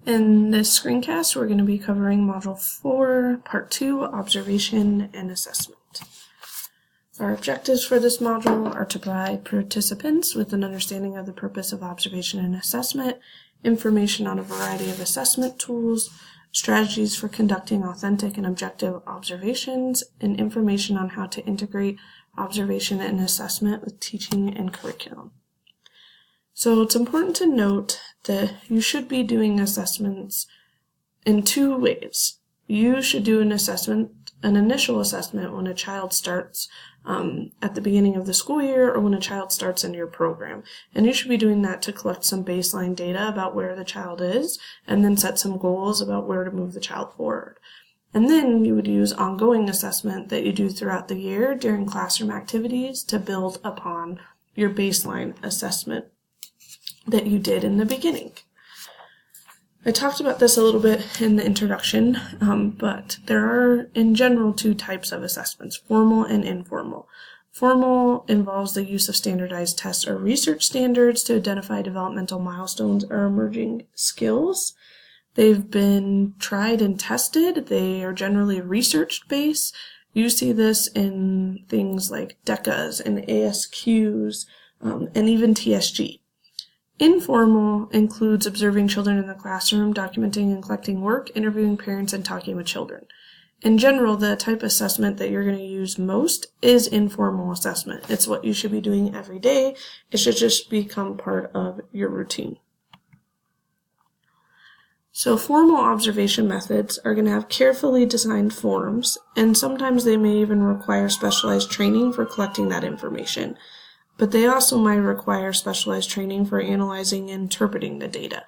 In this screencast, we're going to be covering Module 4, Part 2, Observation and Assessment. Our objectives for this module are to provide participants with an understanding of the purpose of observation and assessment, information on a variety of assessment tools, strategies for conducting authentic and objective observations, and information on how to integrate observation and assessment with teaching and curriculum. So it's important to note that you should be doing assessments in two ways. You should do an initial assessment when a child starts at the beginning of the school year or when a child starts in your program. And you should be doing that to collect some baseline data about where the child is and then set some goals about where to move the child forward. And then you would use ongoing assessment that you do throughout the year during classroom activities to build upon your baseline assessment that you did in the beginning. I talked about this a little bit in the introduction, but there are in general two types of assessments, formal and informal. Formal involves the use of standardized tests or research standards to identify developmental milestones or emerging skills. They've been tried and tested. They are generally research-based. You see this in things like DECAs and ASQs and even TSG. Informal includes observing children in the classroom, documenting and collecting work, interviewing parents, and talking with children. In general, the type of assessment that you're going to use most is informal assessment. It's what you should be doing every day. It should just become part of your routine. So formal observation methods are going to have carefully designed forms, and sometimes they may even require specialized training for collecting that information. But they also might require specialized training for analyzing and interpreting the data,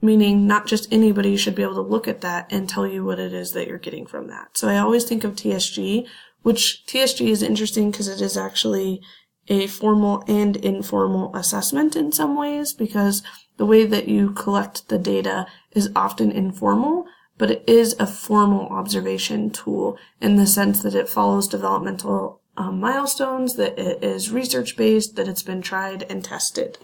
meaning not just anybody should be able to look at that and tell you what it is that you're getting from that. So I always think of TSG, which TSG is interesting because it is actually a formal and informal assessment in some ways, because the way that you collect the data is often informal, but it is a formal observation tool in the sense that it follows developmental milestones, that it is research-based, that it's been tried and tested.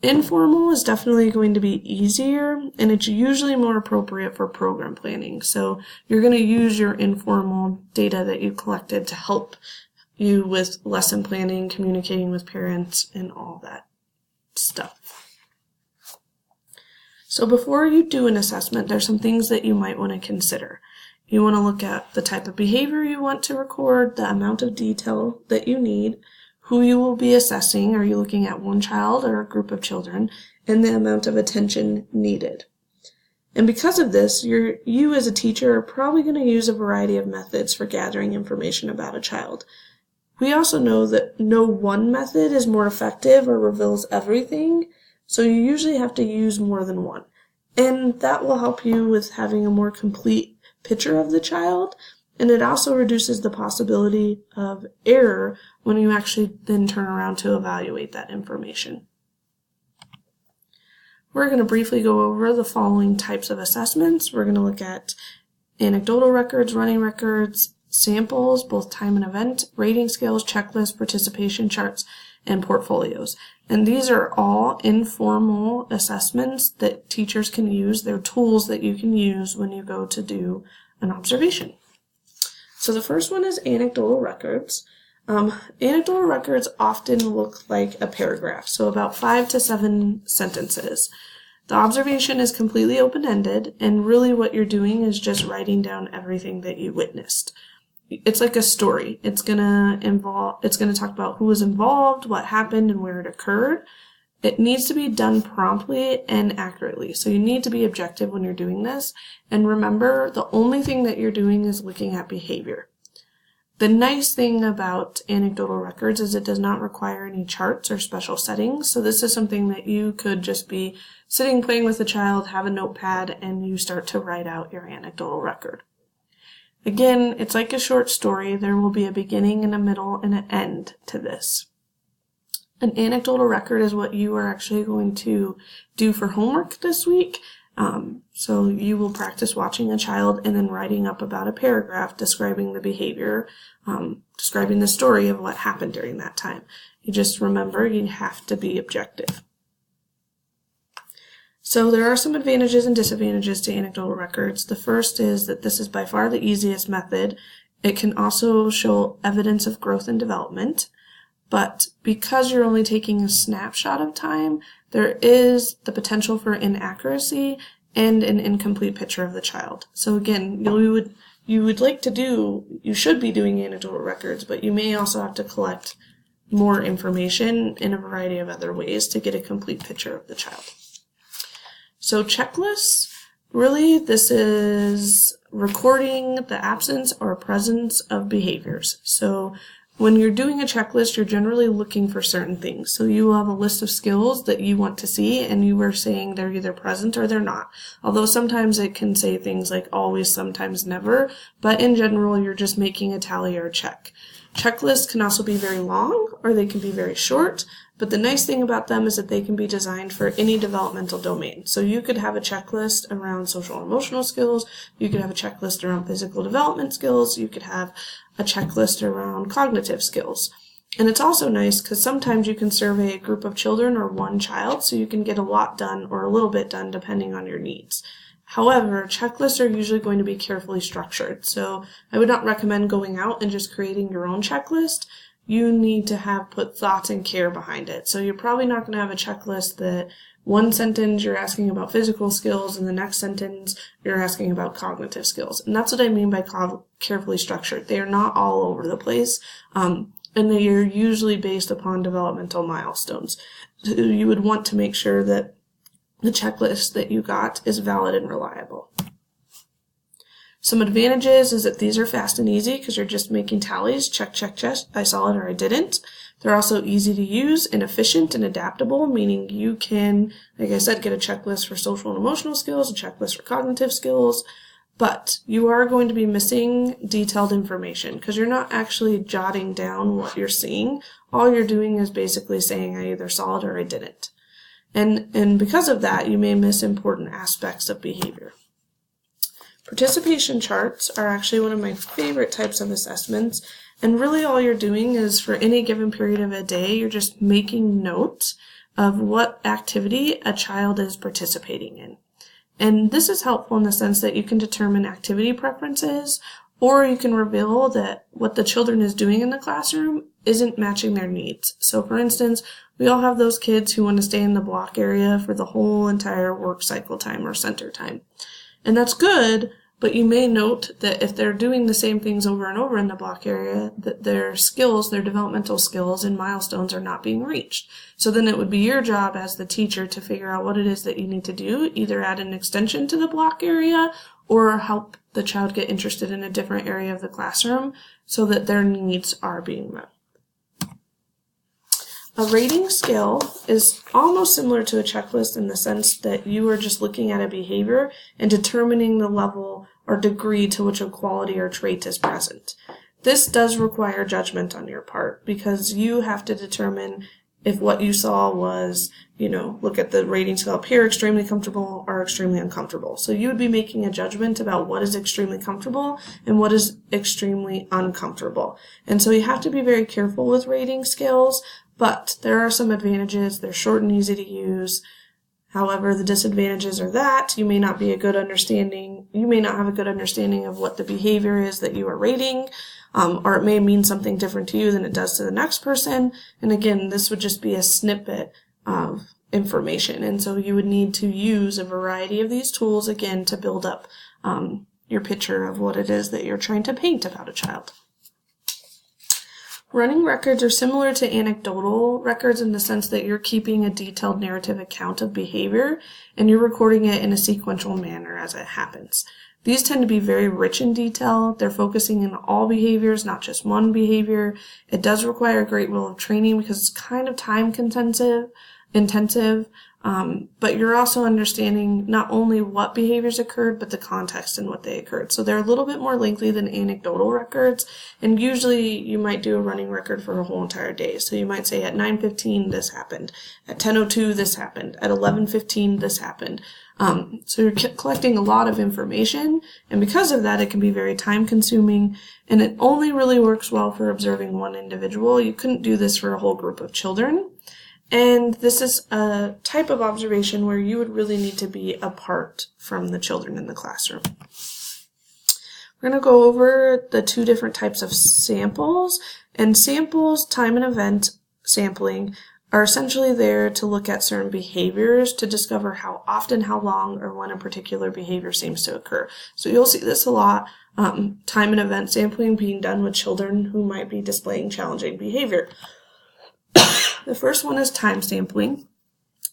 Informal is definitely going to be easier, and it's usually more appropriate for program planning. So you're going to use your informal data that you collected to help you with lesson planning, communicating with parents, and all that stuff. So before you do an assessment, there's some things that you might want to consider. You want to look at the type of behavior you want to record, the amount of detail that you need, who you will be assessing, are you looking at one child or a group of children, and the amount of attention needed. And because of this, you as a teacher are probably going to use a variety of methods for gathering information about a child. We also know that no one method is more effective or reveals everything, so you usually have to use more than one. And that will help you with having a more complete picture of the child, and it also reduces the possibility of error when you actually then turn around to evaluate that information. We're going to briefly go over the following types of assessments. We're going to look at anecdotal records, running records, samples, both time and event, rating scales, checklists, participation charts, and portfolios. And these are all informal assessments that teachers can use. They're tools that you can use when you go to do an observation. So the first one is anecdotal records. Anecdotal records often look like a paragraph, so about 5 to 7 sentences. The observation is completely open-ended, and really what you're doing is just writing down everything that you witnessed. It's like a story. It's gonna talk about who was involved, what happened, and where it occurred. It needs to be done promptly and accurately. So you need to be objective when you're doing this. And remember, the only thing that you're doing is looking at behavior. The nice thing about anecdotal records is it does not require any charts or special settings. So this is something that you could just be sitting playing with a child, have a notepad, and you start to write out your anecdotal record. Again, it's like a short story. There will be a beginning and a middle and an end to this. An anecdotal record is what you are actually going to do for homework this week. So you will practice watching a child and then writing up about a paragraph describing the behavior, describing the story of what happened during that time. You just remember you have to be objective. So there are some advantages and disadvantages to anecdotal records. The first is that this is by far the easiest method. It can also show evidence of growth and development, but because you're only taking a snapshot of time, there is the potential for inaccuracy and an incomplete picture of the child. So again, you should be doing anecdotal records, but you may also have to collect more information in a variety of other ways to get a complete picture of the child. So checklists, really this is recording the absence or presence of behaviors. So when you're doing a checklist, you're generally looking for certain things. So you will have a list of skills that you want to see, and you were saying they're either present or they're not. Although sometimes it can say things like always, sometimes, never, but in general, you're just making a tally or a check. Checklists can also be very long, or they can be very short, but the nice thing about them is that they can be designed for any developmental domain. So you could have a checklist around social and emotional skills, you could have a checklist around physical development skills, you could have a checklist around cognitive skills. And it's also nice because sometimes you can survey a group of children or one child, so you can get a lot done or a little bit done depending on your needs. However, checklists are usually going to be carefully structured, so I would not recommend going out and just creating your own checklist. You need to have put thoughts and care behind it. So you're probably not going to have a checklist that one sentence you're asking about physical skills and the next sentence you're asking about cognitive skills. And that's what I mean by carefully structured. They are not all over the place, and they are usually based upon developmental milestones. So you would want to make sure that the checklist that you got is valid and reliable. Some advantages is that these are fast and easy because you're just making tallies, check, check, check, I saw it or I didn't. They're also easy to use and efficient and adaptable, meaning you can, like I said, get a checklist for social and emotional skills, a checklist for cognitive skills, but you are going to be missing detailed information because you're not actually jotting down what you're seeing. All you're doing is basically saying I either saw it or I didn't. And because of that, you may miss important aspects of behavior. Participation charts are actually one of my favorite types of assessments, and really all you're doing is for any given period of a day, you're just making notes of what activity a child is participating in. And this is helpful in the sense that you can determine activity preferences, or you can reveal that what the children is doing in the classroom isn't matching their needs. So for instance, we all have those kids who want to stay in the block area for the whole entire work cycle time or center time. And that's good, but you may note that if they're doing the same things over and over in the block area, that their skills, their developmental skills and milestones are not being reached. So then it would be your job as the teacher to figure out what it is that you need to do, either add an extension to the block area or help the child get interested in a different area of the classroom so that their needs are being met. A rating scale is almost similar to a checklist in the sense that you are just looking at a behavior and determining the level or degree to which a quality or trait is present. This does require judgment on your part because you have to determine if what you saw was, look at the rating scale up here, extremely comfortable or extremely uncomfortable. So you would be making a judgment about what is extremely comfortable and what is extremely uncomfortable. And so you have to be very careful with rating scales. But there are some advantages. They're short and easy to use. However, the disadvantages are that you may not have a good understanding of what the behavior is that you are rating, or it may mean something different to you than it does to the next person. And again, this would just be a snippet of information. And so you would need to use a variety of these tools again to build up your picture of what it is that you're trying to paint about a child. Running records are similar to anecdotal records in the sense that you're keeping a detailed narrative account of behavior and you're recording it in a sequential manner as it happens. These tend to be very rich in detail. They're focusing on all behaviors, not just one behavior. It does require a great deal of training because it's kind of time intensive, but you're also understanding not only what behaviors occurred, but the context in what they occurred. So they're a little bit more lengthy than anecdotal records, and usually you might do a running record for a whole entire day. So you might say at 9:15 this happened, at 10:02 this happened, at 11:15 this happened. So you're collecting a lot of information, and because of that, it can be very time consuming, and it only really works well for observing one individual. You couldn't do this for a whole group of children. And this is a type of observation where you would really need to be apart from the children in the classroom. We're going to go over the two different types of samples. And samples, time and event sampling, are essentially there to look at certain behaviors to discover how often, how long, or when a particular behavior seems to occur. So you'll see this a lot, time and event sampling being done with children who might be displaying challenging behavior. The first one is time sampling.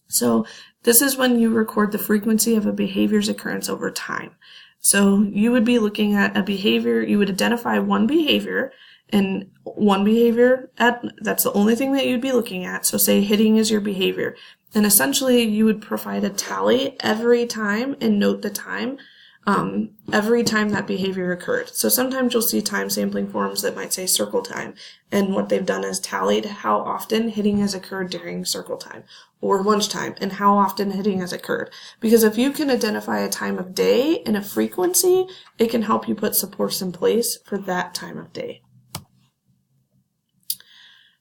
So this is when you record the frequency of a behavior's occurrence over time. So you would be looking at a behavior, you would identify one behavior, and one behavior, that's the only thing that you'd be looking at. So say hitting is your behavior. And essentially you would provide a tally every time and note the time every time that behavior occurred. So sometimes you'll see time sampling forms that might say circle time, and what they've done is tallied how often hitting has occurred during circle time, or lunchtime, and how often hitting has occurred. Because if you can identify a time of day and a frequency, it can help you put supports in place for that time of day.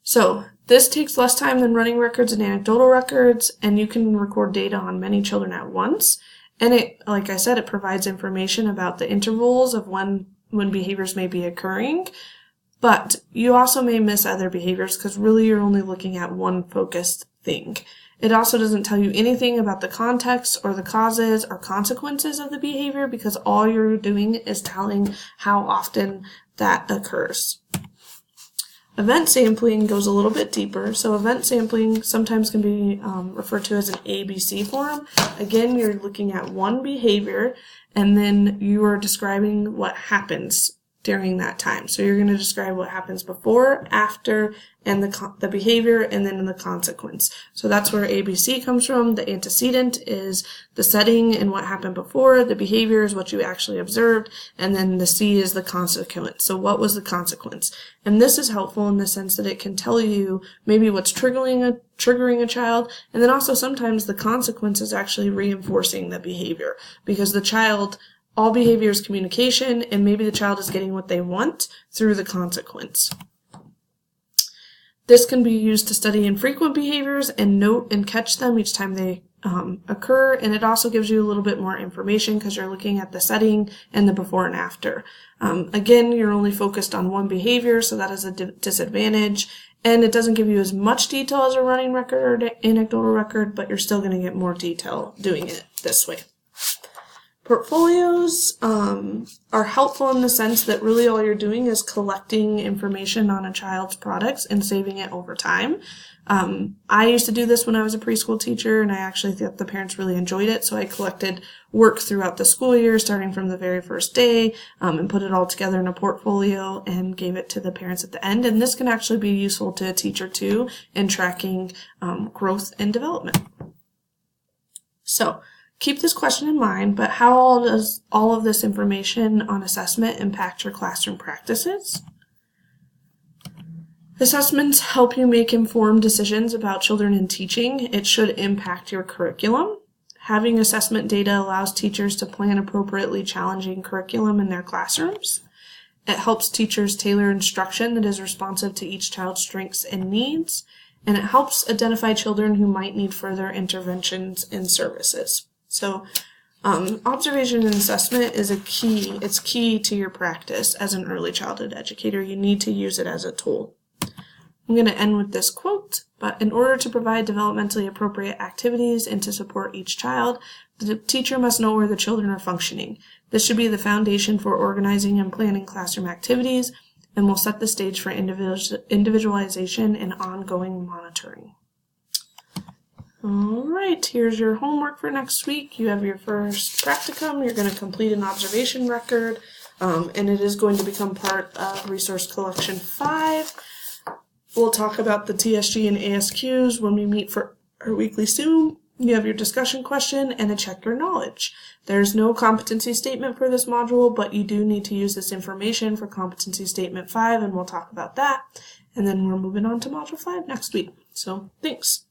So this takes less time than running records and anecdotal records, and you can record data on many children at once. And it, like I said, it provides information about the intervals of when behaviors may be occurring, but you also may miss other behaviors because really you're only looking at one focused thing. It also doesn't tell you anything about the context or the causes or consequences of the behavior because all you're doing is telling how often that occurs. Event sampling goes a little bit deeper. So event sampling sometimes can be referred to as an ABC form. Again, you're looking at one behavior and then you are describing what happens during that time. So you're going to describe what happens before, after, and the behavior, and then the consequence. So that's where ABC comes from. The antecedent is the setting and what happened before. The behavior is what you actually observed. And then the C is the consequence. So what was the consequence? And this is helpful in the sense that it can tell you maybe what's triggering a child. And then also sometimes the consequence is actually reinforcing the behavior because the child, all behavior is communication, and maybe the child is getting what they want through the consequence. This can be used to study infrequent behaviors and note and catch them each time they occur, and it also gives you a little bit more information because you're looking at the setting and the before and after. Again, you're only focused on one behavior, so that is a disadvantage, and it doesn't give you as much detail as a running record or anecdotal record, but you're still going to get more detail doing it this way. Portfolios are helpful in the sense that really all you're doing is collecting information on a child's products and saving it over time. I used to do this when I was a preschool teacher, and I actually thought the parents really enjoyed it, so I collected work throughout the school year, starting from the very first day, and put it all together in a portfolio and gave it to the parents at the end. And this can actually be useful to a teacher too in tracking growth and development. So, keep this question in mind, but how does all of this information on assessment impact your classroom practices? Assessments help you make informed decisions about children and teaching. It should impact your curriculum. Having assessment data allows teachers to plan appropriately challenging curriculum in their classrooms. It helps teachers tailor instruction that is responsive to each child's strengths and needs. And it helps identify children who might need further interventions and services. So observation and assessment is it's key to your practice as an early childhood educator. You need to use it as a tool. I'm going to end with this quote, but in order to provide developmentally appropriate activities and to support each child, the teacher must know where the children are functioning. This should be the foundation for organizing and planning classroom activities and will set the stage for individualization and ongoing monitoring. All right, here's your homework for next week. You have your first practicum. You're going to complete an observation record, and it is going to become part of Resource Collection 5. We'll talk about the TSG and ASQs when we meet for our weekly Zoom. You have your discussion question and a check your knowledge. There's no competency statement for this module, but you do need to use this information for Competency Statement 5, and we'll talk about that. And then we're moving on to Module 5 next week. So, thanks.